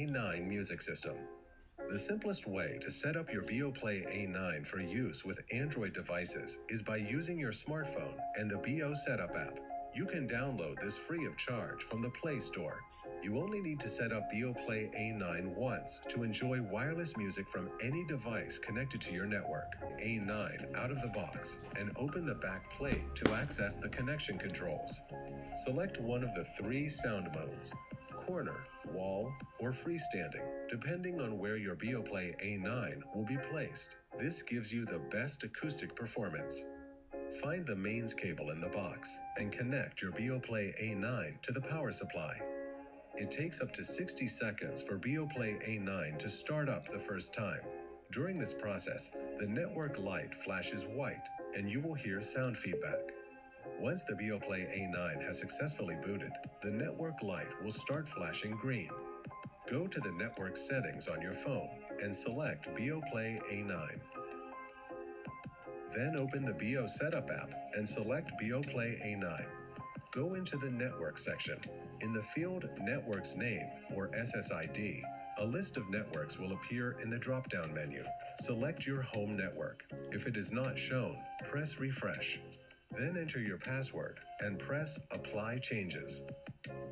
A9 music system. The simplest way to set up your BeoPlay A9 for use with Android devices is by using your smartphone and the Beo Setup app. You can download this free of charge from the Play Store. You only need to set up BeoPlay A9 once to enjoy wireless music from any device connected to your network. A9 out of the box and open the back plate to access the connection controls. Select one of the three sound modes: corner, wall, or freestanding, depending on where your BeoPlay A9 will be placed. This gives you the best acoustic performance. Find the mains cable in the box and connect your BeoPlay A9 to the power supply. It takes up to 60 seconds for BeoPlay A9 to start up the first time. During this process, the network light flashes white and you will hear sound feedback. Once the BeoPlay A9 has successfully booted, the network light will start flashing green. Go to the network settings on your phone and select BeoPlay A9. Then open the Beo Setup app and select BeoPlay A9. Go into the Network section. In the field Network's Name, or SSID, a list of networks will appear in the drop-down menu. Select your home network. If it is not shown, press Refresh. Then enter your password and press Apply Changes.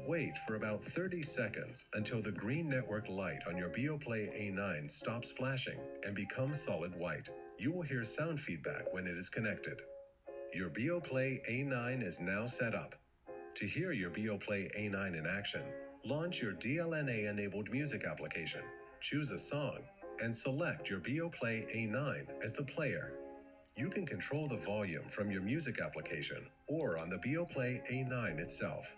Wait for about 30 seconds until the green network light on your BeoPlay A9 stops flashing and becomes solid white. You will hear sound feedback when it is connected. Your BeoPlay A9 is now set up. To hear your BeoPlay A9 in action, launch your DLNA-enabled music application, choose a song, and select your BeoPlay A9 as the player. You can control the volume from your music application or on the BeoPlay A9 itself.